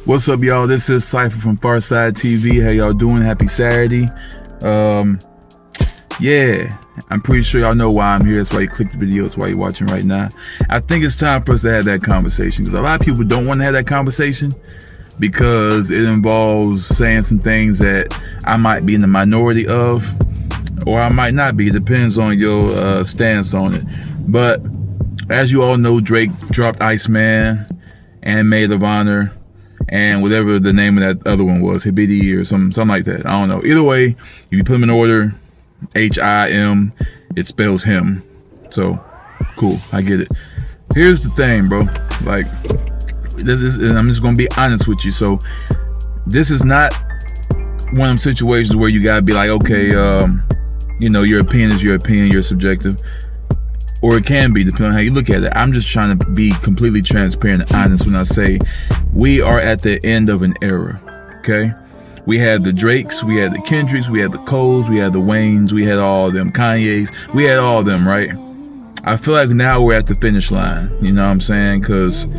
What's up, y'all? This is Cypher from Farside TV. How y'all doing? Happy Saturday. Yeah, I'm pretty sure y'all know why I'm here. That's why you click the video. That's why you're watching right now. I think it's time for us to have that conversation, because a lot of people don't want to have that conversation because it involves saying some things that I might be in the minority of, or I might not be. It depends on your stance on it. But as you all know, Drake dropped ICEMAN and Maid of Honor and whatever the name of that other one was, Hibidi or something like that. I don't know. Either way, if you put them in order, H-I-M, it spells him. So, cool. I get it. Here's the thing, bro. Like, this is, and I'm just going to be honest with you. So, this is not one of them situations where you got to be like, okay, you know, your opinion is your opinion, you're subjective. Or it can be, depending on how you look at it. I'm just trying to be completely transparent and honest when I say we are at the end of an era, okay? We had the Drakes, we had the Kendricks, we had the Coles, we had the Waynes, we had all of them, Kanye's, we had all of them, right? I feel like now we're at the finish line, you know what I'm saying? Because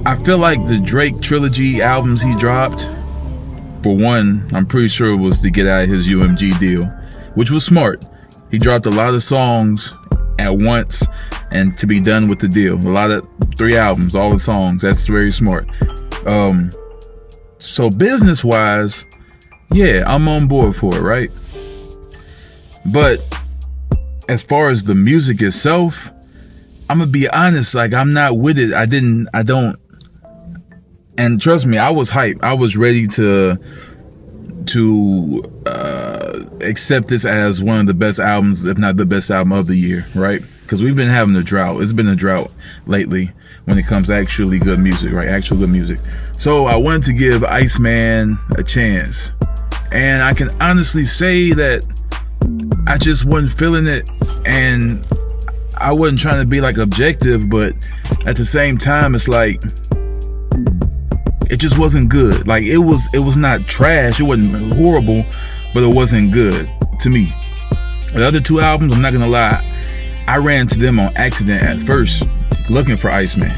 I feel like the Drake trilogy albums he dropped, for one, I'm pretty sure it was to get out of his UMG deal, which was smart. He dropped a lot of songs at once and to be done with the deal. A lot of 3 albums, all the songs. That's very smart. So business wise, yeah, I'm on board for it, right? But as far as the music itself, I'm gonna be honest, like, I'm not with it. I don't, and trust me, I was hyped. I was ready to accept this as one of the best albums, if not the best album of the year, right? Because we've been having a drought. It's been a drought lately when it comes to actually good music, right? Actual good music. So I wanted to give ICEMAN a chance. And I can honestly say that I just wasn't feeling it. And I wasn't trying to be like objective, but at the same time, it's like, it just wasn't good. Like, it was not trash. It wasn't horrible, but it wasn't good to me. The other 2 albums, I'm not gonna lie, I ran to them on accident at first, looking for ICEMAN.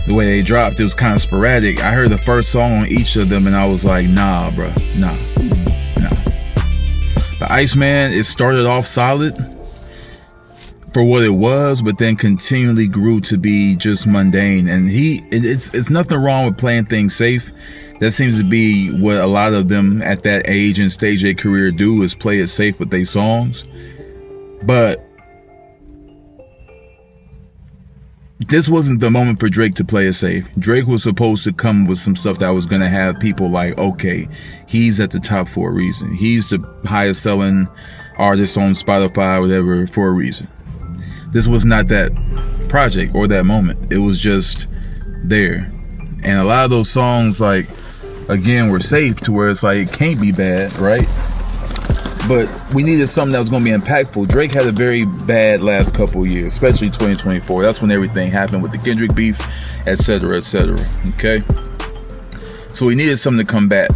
The way they dropped, it was kind of sporadic. I heard the first song on each of them and I was like, nah, bro, nah. But ICEMAN, it started off solid for what it was, but then continually grew to be just mundane. And it's nothing wrong with playing things safe. That seems to be what a lot of them at that age and stage of their career do, is play it safe with their songs. But this wasn't the moment for Drake to play it safe. Drake was supposed to come with some stuff that was going to have people like, okay, he's at the top for a reason. He's the highest selling artist on Spotify, whatever, for a reason. This was not that project or that moment. It was just there. And a lot of those songs, like, again, were safe to where it's like, it can't be bad, right? But we needed something that was going to be impactful. Drake had a very bad last couple of years, especially 2024. That's when everything happened with the Kendrick beef, etc., okay? So we needed something to combat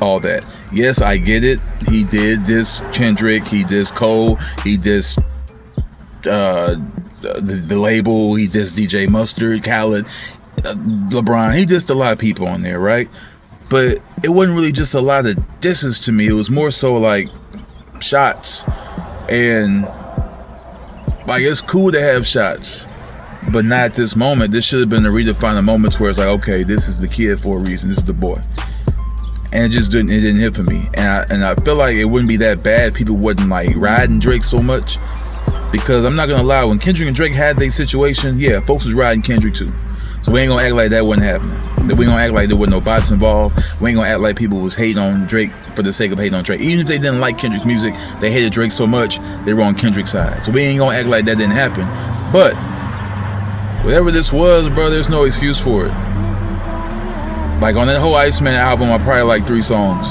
all that. Yes, I get it. He did this Kendrick, he did Cole, he did the label, he did DJ Mustard, Khaled, LeBron. He dissed a lot of people on there, right? But it wasn't really just a lot of disses to me. It was more so like shots. And like, it's cool to have shots, but not at this moment. This should have been a redefine of moments where it's like, okay, this is the kid for a reason. This is the boy. And it just didn't hit for me. And I feel like it wouldn't be that bad. People wouldn't like riding Drake so much, because I'm not gonna lie, when Kendrick and Drake had their situation, yeah, folks was riding Kendrick too. So we ain't gonna act like that wasn't happening. We ain't gonna act like there wasn't no bots involved. We ain't gonna act like people was hating on Drake for the sake of hating on Drake. Even if they didn't like Kendrick's music, they hated Drake so much, they were on Kendrick's side. So we ain't gonna act like that didn't happen. But whatever this was, bro, there's no excuse for it. Like, on that whole ICEMAN album, I probably like 3 songs.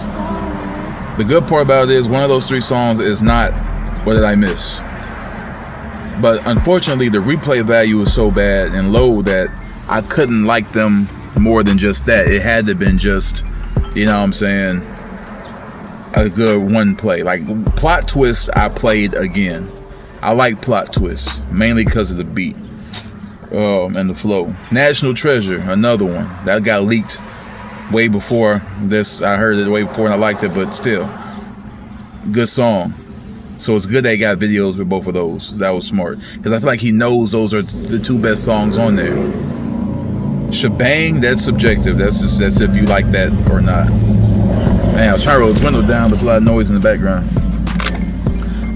The good part about it is one of those 3 songs is not What Did I Miss? But unfortunately, the replay value is so bad and low that I couldn't like them more than just that. It had to have been just, you know what I'm saying, a good one play. Like, Plot Twist, I played again. I like Plot Twist, mainly because of the beat. and the flow. National Treasure, another one that got leaked way before this. I heard it way before and I liked it, but still, good song. So it's good they got videos for both of those. That was smart, because I feel like he knows those are the two best songs on there. Shebang, that's subjective. That's if you like that or not. Man, I was trying to roll his window down, but there's a lot of noise in the background.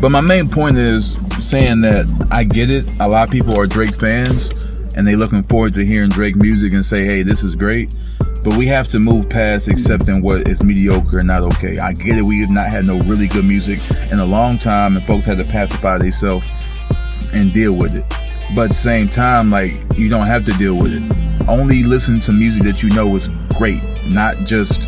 But my main point is saying that I get it. A lot of people are Drake fans, and they looking forward to hearing Drake music and say, hey, this is great. But we have to move past accepting what is mediocre and not okay. I get it. We have not had no really good music in a long time, and folks had to pacify themselves and deal with it. But at the same time, like, you don't have to deal with it. Only listen to music that you know is great, not just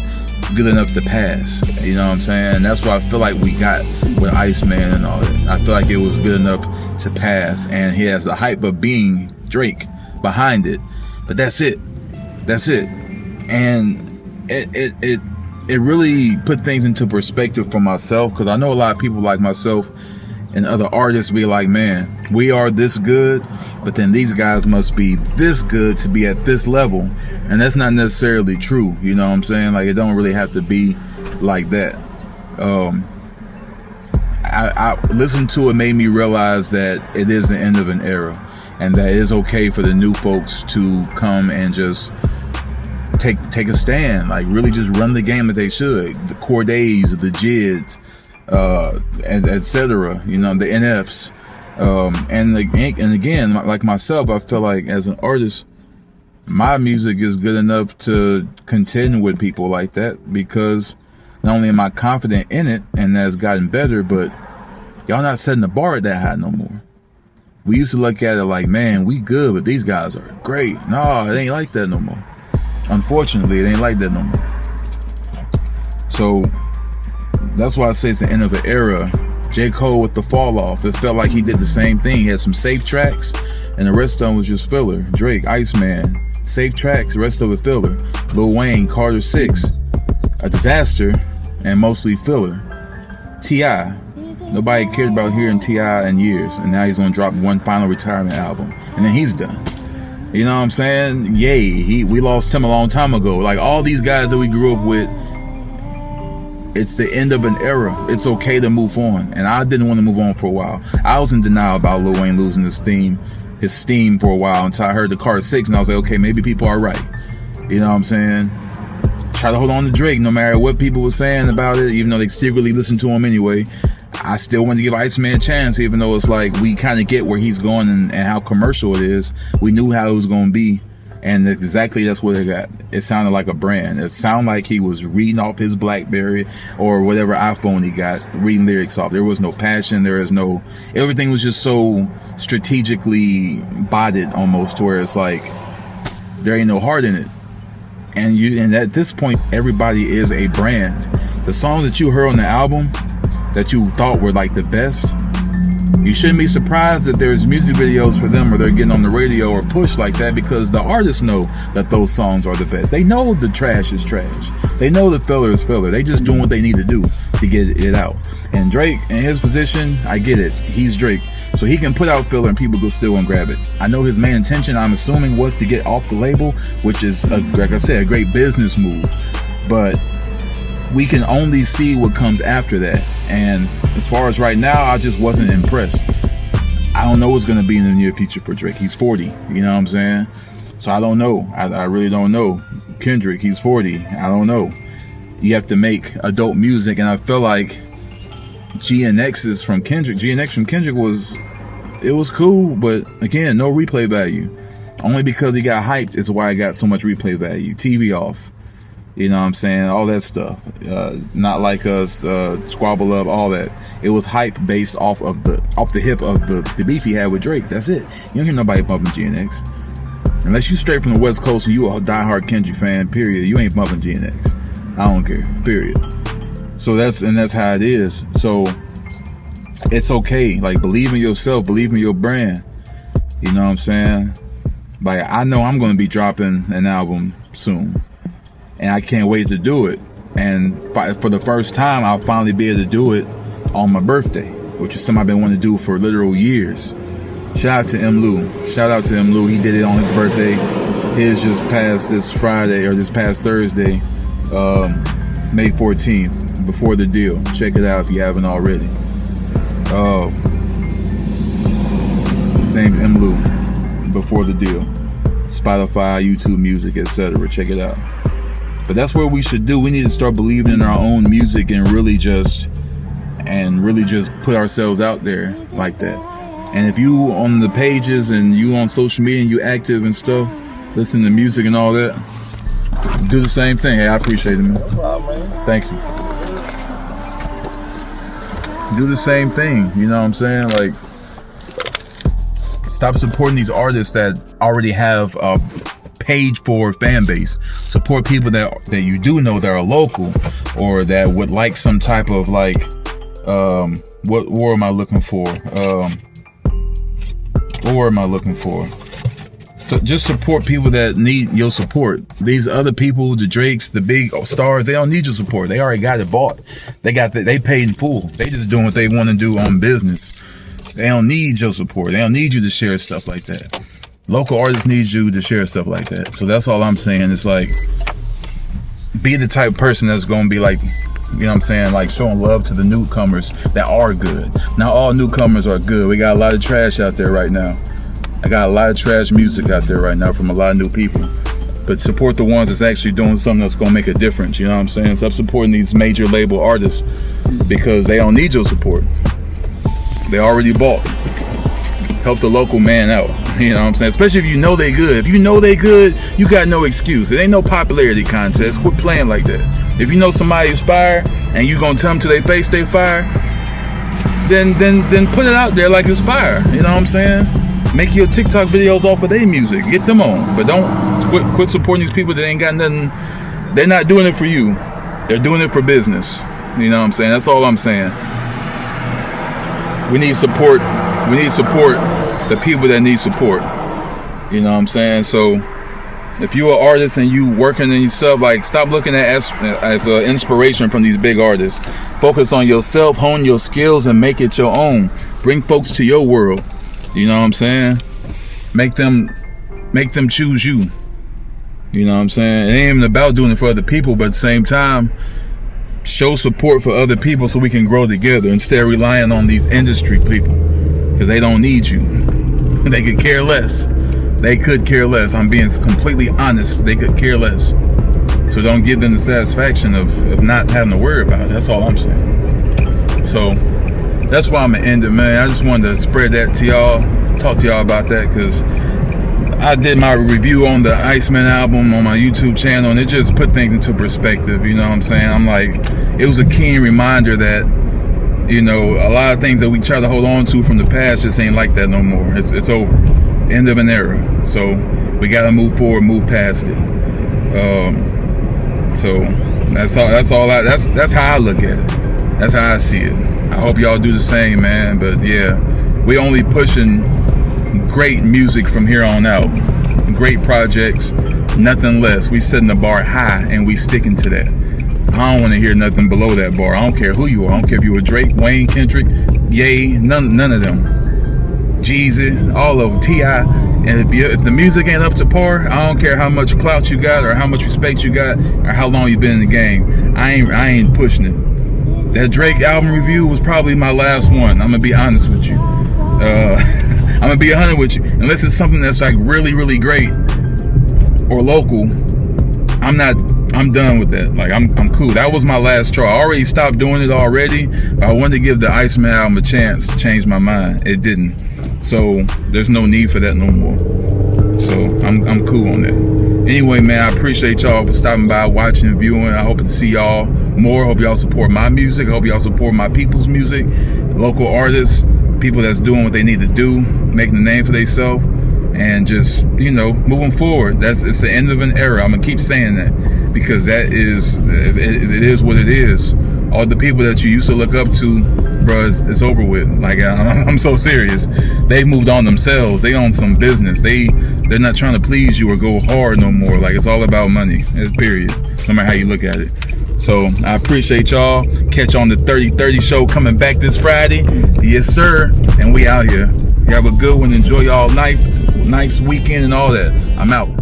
good enough to pass. You know what I'm saying? And that's what I feel like we got with ICEMAN and all that. I feel like it was good enough to pass, and he has the hype of being Drake behind it. But that's it. That's it. And it really put things into perspective for myself, because I know a lot of people like myself and other artists be like, man, we are this good, but then these guys must be this good to be at this level. And that's not necessarily true. You know what I'm saying? Like, it don't really have to be like that. I listened to it, made me realize that it is the end of an era, and that it is okay for the new folks to come and just take a stand, like really just run the game that they should. The Cordays, the Jids, and etc. You know, the NFs, and again, like myself, I feel like as an artist, my music is good enough to contend with people like that, because not only am I confident in it and that's gotten better, but y'all not setting the bar at that high no more. We used to look at it like, man, we good, but these guys are great. No, it ain't like that no more. Unfortunately, it ain't like that no more. So that's why I say it's the end of an era. J. Cole with the fall off, it felt like he did the same thing. He had some safe tracks, and the rest of them was just filler. Drake, ICEMAN, safe tracks, the rest of it filler. Lil Wayne, Carter 6, a disaster, and mostly filler. T.I., nobody cared about hearing T.I. in years, and now he's gonna drop one final retirement album, and then he's done. You know what I'm saying? Yay, we lost him a long time ago. Like, all these guys that we grew up with, it's the end of an era. It's okay to move on, and I didn't want to move on for a while. I was in denial about Lil Wayne losing his steam for a while, until I heard the Carter 6, and I was like, okay, maybe people are right. You know what I'm saying? Try to hold on to Drake no matter what people were saying about it, even though they secretly listened to him anyway. I still wanted to give ICEMAN a chance, even though it's like we kind of get where he's going and how commercial it is. We knew how it was going to be, and exactly that's what it got. It sounded like a brand. It sounded like he was reading off his BlackBerry or whatever iPhone he got, reading lyrics off. There was no passion. Everything was just so strategically botted almost, to where it's like there ain't no heart in it. And at this point, everybody is a brand. The songs that you heard on the album that you thought were like the best, you shouldn't be surprised that there's music videos for them, or they're getting on the radio or pushed like that, because the artists know that those songs are the best. They know the trash is trash. They know the filler is filler. They just doing what they need to do to get it out. And Drake, in his position, I get it. He's Drake, so he can put out filler and people go still and grab it. I know his main intention, I'm assuming, was to get off the label, which is, like I said, a great business move. But we can only see what comes after that. And as far as right now, I just wasn't impressed. I don't know what's going to be in the near future for Drake. He's 40, you know what I'm saying? So I don't know. I really don't know. Kendrick, he's 40. I don't know. You have to make adult music, and I feel like GNX from Kendrick was cool, but again, no replay value. Only because he got hyped is why I got so much replay value. TV off. You know what I'm saying? All that stuff. Not like us, Squabble Up, all that. It was hype based off the hip of the beef he had with Drake. That's it. You don't hear nobody bumping GNX. Unless you straight from the West Coast and you a diehard Kendrick fan, period, you ain't bumping GNX. I don't care, period. So that's how it is. So it's okay. Like, believe in yourself, believe in your brand. You know what I'm saying? Like, I know I'm going to be dropping an album soon, and I can't wait to do it. And for the first time, I'll finally be able to do it on my birthday, which is something I've been wanting to do for literal years. Shout out to M. Lou. Shout out to M. Lou. He did it on his birthday. His just passed this Friday, or this past Thursday, May 14th, Before the Deal. Check it out if you haven't already. His name's M. Lou. Before the Deal. Spotify, YouTube Music, etc. Check it out. But that's what we should do. We need to start believing in our own music and really just put ourselves out there like that. And if you on the pages and you on social media and you active and stuff, listen to music and all that, do the same thing. Hey, I appreciate it, man. No problem, man. Thank you. Do the same thing. You know what I'm saying? Like, stop supporting these artists that already have a page for fan base. Support people that you do know that are local, or that would like some type of like, what word am I looking for? What word am I looking for? So just support people that need your support. These other people, the Drakes, the big stars, they don't need your support. They already got it bought. They paid in full. They just doing what they want to do on business. They don't need your support. They don't need you to share stuff like that. Local artists need you to share stuff like that. So that's all I'm saying. It's like, be the type of person that's going to be like, you know what I'm saying, like showing love to the newcomers that are good. Not all newcomers are good. We got a lot of trash out there right now. I got a lot of trash music out there right now from a lot of new people. But support the ones that's actually doing something that's going to make a difference. You know what I'm saying? Stop supporting these major label artists because they don't need your support. They already bought. Help the local man out. You know what I'm saying? Especially if you know they good. If you know they good, you got no excuse. It ain't no popularity contest. Quit playing like that. If you know somebody's fire and you gonna tell them to their face they fire, then put it out there like it's fire. You know what I'm saying? Make your TikTok videos off of their music. Get them on. But don't quit supporting these people that ain't got nothing. They're not doing it for you. They're doing it for business. You know what I'm saying? That's all I'm saying. We need support. We need support the people that need support. You know what I'm saying? So if you're an artist and you working in yourself, like, stop looking at as inspiration from these big artists. Focus on yourself, hone your skills, and make it your own. Bring folks to your world. You know what I'm saying? Make them choose you. You know what I'm saying? It ain't even about doing it for other people, but at the same time, show support for other people so we can grow together instead of relying on these industry people, because they don't need you. They could care less. They could care less. I'm being completely honest. They could care less. So don't give them the satisfaction of not having to worry about it. That's all I'm saying. So that's why I'm gonna end it, man. I just wanted to spread that to y'all, talk to y'all about that, because I did my review on the ICEMAN album on my YouTube channel, and it just put things into perspective. You know what I'm saying? I'm like, it was a keen reminder that, you know, a lot of things that we try to hold on to from the past just ain't like that no more. It's over. End of an era. So we gotta move forward, move past it. So that's how I look at it. That's how I see it. I hope y'all do the same, man. But yeah, we only pushing great music from here on out. Great projects, nothing less. We setting the bar high and we sticking to that. I don't want to hear nothing below that bar. I don't care who you are. I don't care if you were Drake, Wayne, Kendrick, Ye, none of them. Jeezy, all of them, T.I. And if the music ain't up to par, I don't care how much clout you got or how much respect you got or how long you been in the game. I ain't pushing it. That Drake album review was probably my last one. I'm gonna be honest with you. I'm gonna be 100 with you. Unless it's something that's like really, really great or local, I'm done with that. Like, I'm cool. That was my last straw. I already stopped doing it already, but I wanted to give the ICEMAN album a chance to change my mind. It didn't. So there's no need for that no more. So I'm cool on that. Anyway, man, I appreciate y'all for stopping by, watching and viewing. I hope to see y'all more. I hope y'all support my music. I hope y'all support my people's music, local artists, people that's doing what they need to do, making a name for themselves, and just, you know, moving forward. It's the end of an era. I'm gonna keep saying that, because that is, it is what it is. All the people that you used to look up to, bruh, it's over with. Like, I'm so serious. They moved on themselves. They own some business. They're not trying to please you or go hard no more. Like, it's all about money. It's period. No matter how you look at it. So I appreciate y'all. Catch on the 30/30 show coming back this Friday. Yes, sir. And we out here. You have a good one. Enjoy y'all night, nice weekend and all that. I'm out.